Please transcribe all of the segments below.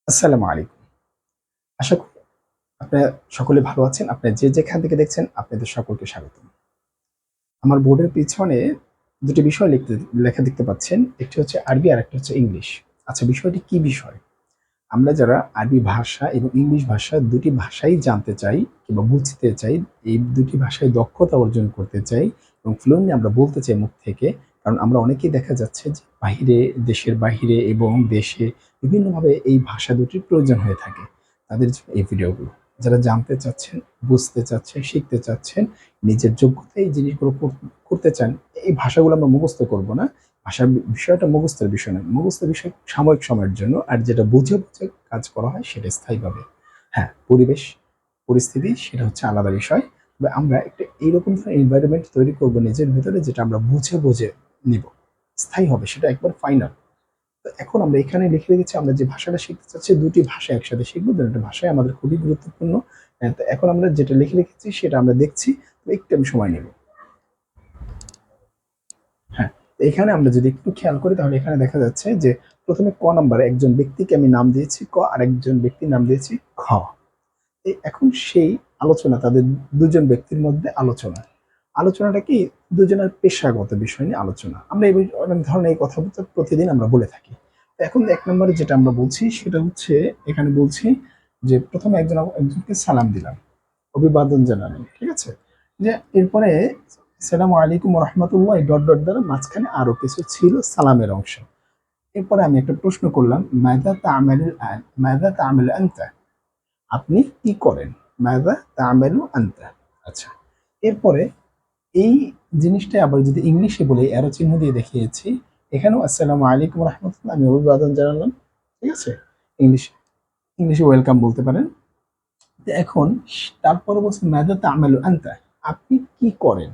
আসসালামু আলাইকুম। আশা করি আপনারা সকলে ভালো আছেন। আপনারা যে যেখান থেকে দেখছেন আপনাদের সকলকে স্বাগতম। আমার বোর্ডের পিছনে ২ টি বিষয় লেখা দেখতে পাচ্ছেন। একটি হচ্ছে আরবি আরেকটা হচ্ছে ইংলিশ। আচ্ছা, বিষয়টি কি বিষয়? আমরা যারা আরবি ভাষা এবং ইংলিশ ভাষা ২ টি ভাষাই জানতে চাই কিংবা বুঝতে চাই, এই ২ টি ভাষায় দক্ষতা অর্জন করতে চাই এবং ফ্লুয়েন্টলি আমরা বলতে চাই মুখ থেকে। কারণ আমরা অনেকেই দেখা যাচ্ছে যে বাহিরে, দেশের বাহিরে এবং দেশে বিভিন্নভাবে এই ভাষা দুটির প্রয়োজন হয়ে থাকে। তাদের জন্য এই ভিডিওগুলো। যারা জানতে চাচ্ছেন, বুঝতে চাচ্ছেন, শিখতে চাচ্ছেন, নিজের যোগ্যতায় এই জিনিসগুলো করতে চান, এই ভাষাগুলো আমরা মুখস্থ করব না। ভাষার বিষয়টা মুখস্থের বিষয় নয়। মুখস্থের বিষয় সাময়িক সময়ের জন্য। আর যেটা বুঝে, বুঝে কাজ করা হয় সেটা স্থায়ীভাবে। হ্যাঁ, পরিবেশ, পরিস্থিতি সেটা হচ্ছে আলাদা বিষয়। তবে আমরা একটা এইরকম ধরনের এনভায়রনমেন্ট তৈরি করব নিজের ভেতরে যেটা আমরা বুঝে, বুঝে নিব। স্থায়ী হবে সেটা একবার ফাইনাল। তো এখন আমরা এখানে লিখে রেখেছি আমরা যে ভাষাটা শিখতে চাচ্ছি ২ টি ভাষা একসাথে শিখব। ২ টা ভাষাই আমাদের খুবই গুরুত্বপূর্ণ। তো এখন আমরা যেটা লিখে রেখেছি সেটা আমরা দেখছি। তো একটু আমি সময় নেব। হ্যাঁ, তো এখানে আমরা যদি একটু খেয়াল করি তাহলে এখানে দেখা যাচ্ছে যে প্রথমে ক নাম্বারে একজন ব্যক্তিকে আমি নাম দিয়েছি ক, আরেকজন ব্যক্তির নাম দিয়েছি খ। এখন সেই আলোচনা তাদের দুজন ব্যক্তির মধ্যে আলোচনা। আলোচনাটা কি দুজনের পেশাগত বিষয় নিয়ে আলোচনা। আমরা অনেক ধরনের এই কথাবার্তা প্রতিদিন আমরা বলে থাকি। তো এখন ১ নম্বরে যেটা আমরা বলছি সেটা হচ্ছে এখানে বলছি যে প্রথমে একজনকে সালাম দিলাম, অভিবাদন জানালাম। ঠিক আছে? যে এরপরে আসসালামু আলাইকুম ওয়া রাহমাতুল্লাহ ডট ডট দ্বারা মাঝখানে আরো কিছু ছিল সালামের অংশ। এরপরে আমি একটা প্রশ্ন করলাম, মাযা তা'মালুল আন? মাযা তা'মালু আনতা? আপনি কি করেন? মাযা তা'মালু আনতা? আচ্ছা। এরপরে এই জিনিসটাই আবার যদি ইংলিশে বলি অ্যারো চিহ্ন দিয়ে দেখিয়েছি। এখানেও আসসালামু আলাইকুম ওয়া রাহমাতুল্লাহ আমি অভিবাদন জানালাম। ঠিক আছে? ইংলিশে ইংলিশে ওয়েলকাম বলতে পারেন। তো এখন তারপরে বলছে মাযা তা'মালু আনতা? আপনি কি করেন?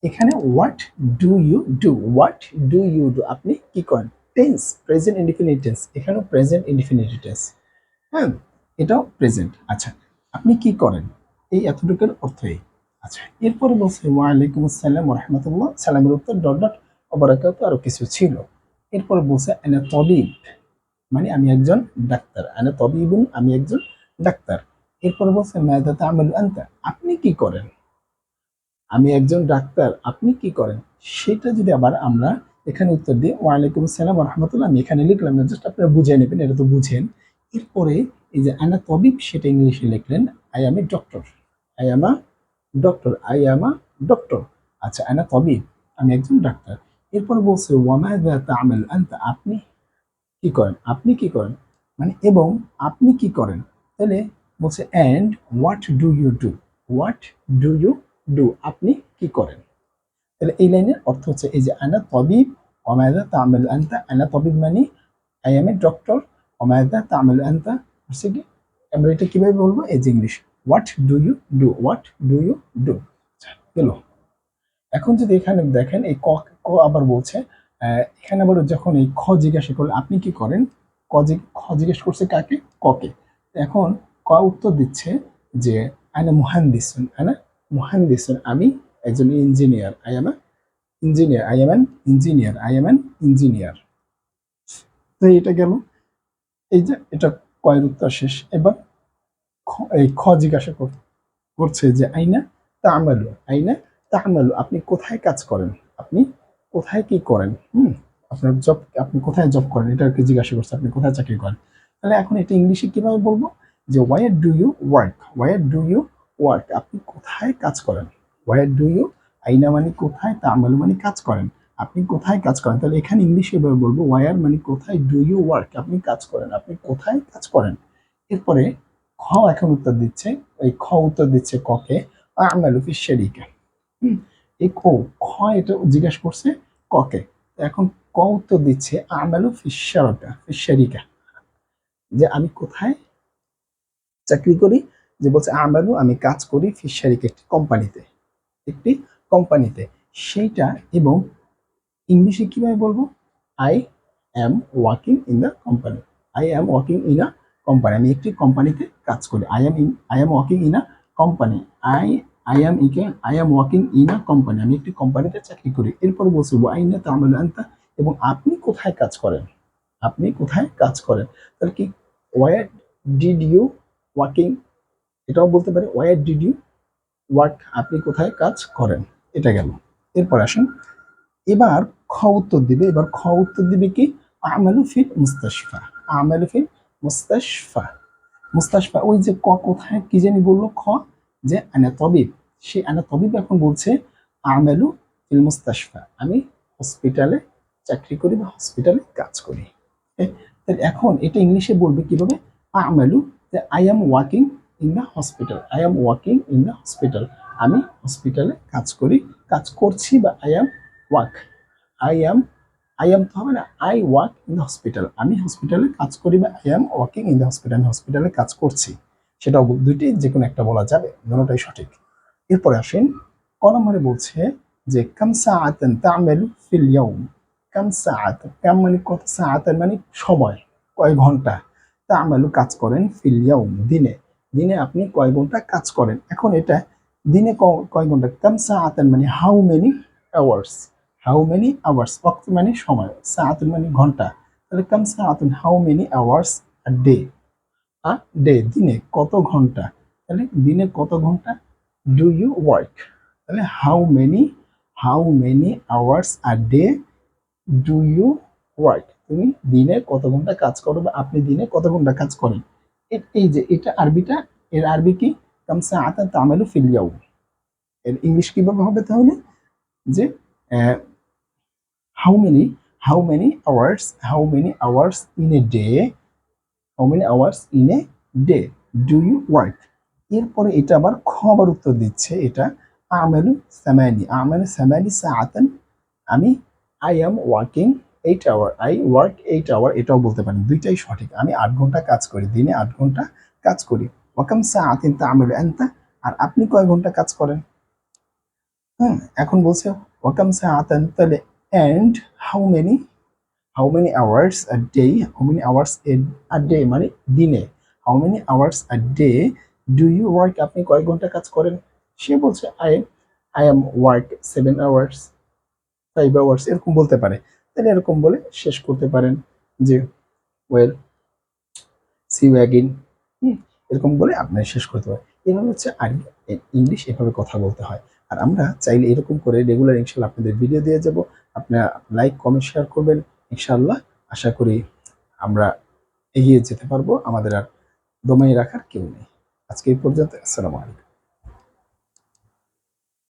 এখানে what do you do? What do you do? আপনি কি করেন? Tense, present indefinite tense. এখানেও প্রেজেন্ট ইনডিফিনিট টেন্স। হ্যাঁ, এটাও প্রেজেন্ট। আচ্ছা, আপনি কি করেন? এই এতটুকুর অর্থ এই। আচ্ছা, এরপরে বলছে ওয়ালাইকুম আসসালাম ওয়া রাহমাতুল্লাহ, সালামের উত্তর ডট ডট ওয়া বারাকাতুহু আরো কিছু ছিল। এরপরে বলছে আনা তাবিব, মানে আমি একজন ডাক্তার। আনা তাবিবুন, আমি একজন ডাক্তার। এরপরে বলছে মাযা তা'মালু আনতা? আপনি কি করেন? আমি একজন ডাক্তার, আপনি কি করেন? সেটা যদি আবার আমরা এখানে উত্তর দিই ওয়ালাইকুম আসসালাম ওয়া রাহমাতুল্লাহ, আমি এখানে লিখলাম না, জাস্ট আপনারা বুঝে নেবেন, এটা তো বুঝেন। এরপরে এই যে আনা তবিব সেটা ইংলিশে লিখলেন I am a doctor. I am a doctor. I am a doctor. আচ্ছা, আনা তবিব, আমি একজন ডাক্তার। এরপর বলছে ওয়া মাযা তা'মাল আনতা? আপনি কি করেন? আপনি কি করেন? মানে এবং আপনি কি করেন? তাহলে বলছে and what do you do? What do you do? আপনি কি করেন? তাহলে এই লাইনের অর্থ হচ্ছে এই যে আনা তবিব ওয়া মাযা তা'মালু আনতা? আনা তবিব মানে আই এম এ ডক্টর। ওয়া মাযা তা'মালু আনতা হচ্ছে কি আমরা এটা কিভাবে বলবো? এই যে English what do you do? What do you do? আচ্ছা, গেল। এখন যদি এখানে দেখেন এই ক ক আবার বলছে এখানে আবার যখন এই খ জিজ্ঞাসা করলে আপনি কি করেন? খ জিজ্ঞেস করছে কাকে? ককে। এখন ক উত্তর দিচ্ছে যে আনা মুহান্দিসুন, আনা মুহান্দিসুন, আমি একজন engineer. I am engineer, I am an engineer, I am an engineer. তো এটা গেল। এই যে এটা কয়ের উত্তর শেষ। এবার এই খ জিজ্ঞাসা করছে যে আইনা তা'মালু, আইনা তা'মালু, আপনি কোথায় কাজ করেন? আপনি কোথায় কি করেন? আপনার জব, আপনি কোথায় জব করেন? এটা আরকি জিজ্ঞাসা করছে, আপনি কোথায় চাকরি করেন? তাহলে এখন এটা ইংলিশে কিভাবে বলবো? যে where do you work? Where do you work? আপনি কোথায় কাজ করেন? হোয়ার ডু ইউ, আইনা মানে কোথায়, তা'মালু মানে কাজ করেন। আপনি কোথায় কাজ করেন? তাহলে এখানে ইংলিশে এভাবে বলবো হোয়ার মানে কোথায়, ডু ইউ ওয়ার্ক আপনি কাজ করেন। আপনি কোথায় কাজ করেন? এরপরে খ এখন উত্তর দিচ্ছে, এই খ উত্তর দিচ্ছে ককে, আমালু ফি শারিকা। এই খ এটা জিজ্ঞাসা করছে ককে। এখন ক উত্তর দিচ্ছে আমালু ফি শারাকা, ফি শারিকা, যে আমি কোথায় চাকরি করি। যে বলছে আমালু আমি কাজ করি ফি শারিকা একটি কোম্পানিতে, একটি কোম্পানিতে। সেইটা এবং ইংলিশে কিভাবে বলবো? I am working in the company. I am working in a company, আমি একটি কোম্পানিতে কাজ করি। I am working in a company. I I am working in a company, আমি একটি কোম্পানিতে চাকরি করি। এরপর বলছি ওয়াইনা তা'মালু আনতা, এবং আপনি কোথায় কাজ করেন? আপনি কোথায় কাজ করেন? তাহলে কি ওয়ার ডিড ইউ ওয়ার্কিং, এটাও বলতে পারি ওয়ার ডিড ইউ ওয়ার্ক, আপনি কোথায় কাজ করেন। এটা গেল। এরপর আসুন, এবার খ উত্তর দিবে। এবার খ উত্তর দিবে কি, আমালু ফিল মুস্তাশফা। আমালু ফিল মুস্তাশফা। মুস্তাশফা, ওই যে ক কোথায় কি জানি বললো, খ যে আনা তবিব, সে আনা তবিব এখন বলছে আমালু ফিল মুস্তাশফা, আমি হসপিটালে চাকরি করি বা হসপিটালে কাজ করি। তাহলে এখন এটা ইংলিশে বলবে কিভাবে, আমালু, যে I am working in the hospital, I am working in the hospital, আমি হসপিটালে কাজ করি, কাজ করছি, বা I am work, I am, I am তো হবে না, I work in the hospital, আমি হসপিটালে কাজ করি, বা I am working in the hospital, আমি হসপিটালে কাজ করছি। সেটাও দুইটি যে কোনো একটা বলা যাবে, দুটোটাই সঠিক। এরপরে আসেন, ক নম্বরে বলছে যে কাম সাআতান তা'মালু ফিল ইয়াউম, কাম সাআতান, কাম মানে কত, সাআতান মানে সময়, কয় ঘন্টা, তা'মালু কাজ করেন, ফিল ইয়াউম দিনে, দিনে আপনি কয় ঘন্টা কাজ করেন। এখন এটা দিনে কয় ঘন্টা, কাম সাআতান মানে how many hours, how many hours, ওয়াক্ত মানে সময়, সাআতুন মানে ঘন্টা, তাহলে কাম সাআতুন how many hours a day, a day দিনে কত ঘন্টা, তাহলে দিনে কত ঘন্টা, ডু ইউ ওয়ার্ক, তাহলে how many hours a day do you work, তুমি দিনে কত ঘন্টা কাজ করো, বা আপনি দিনে কত ঘন্টা কাজ করেন। এই যে এটা আরবিটা, এর আরবি কি, কাম সাআতান তা'মালু ফিল ইয়াউম, এর ইংলিশ কিভাবে হবে তাহলে, যে how many how many hours in a day, how many hours in a day do you work। এরপরে এটা আবার খ আবার উত্তর দিচ্ছে, এটা আমালু সামানি সাআতান, আমি I am working 8 hour, I work 8 hour, এটাও বলতে পারেন, দুইটাই সঠিক, আমি 8 ঘন্টা কাজ করি, দিনে 8 ঘন্টা কাজ করি। ওয়াকাম সাআতিন তা'মালু আনতা, আর আপনি কয় ঘন্টা কাজ করেন। হুম, এখন বলছে ওয়াকাম সাআতান, তাহলে and how many hours a day, how many hours a day মানে দিনে, how many hours a day do you work, আপনি কয় ঘন্টা কাজ করেন। সে বলছে I am work 7 hours, 5 hours, এরকম বলতে পারে। তাহলে এরকম বলে শেষ করতে পারেন যে ওয়েল সি ইউ অ্যাগেইন, এরকম বলে আপনি শেষ করতে পারেন। এভাবে হচ্ছে আরবি ইংলিশ এভাবে কথা বলতে হয়। আর আমরা চাইলে এরকম করে রেগুলার ইনশাল্লাহ আপনাদের ভিডিও দিয়ে যাব। আপনারা লাইক কমেন্ট শেয়ার করবেন ইনশাল্লাহ। আশা করি আমরা এগিয়ে যেতে পারবো, আমাদের আর দমাই রাখার কেউ নেই। আজকে এই পর্যন্ত, আসসালামু আলাইকুম।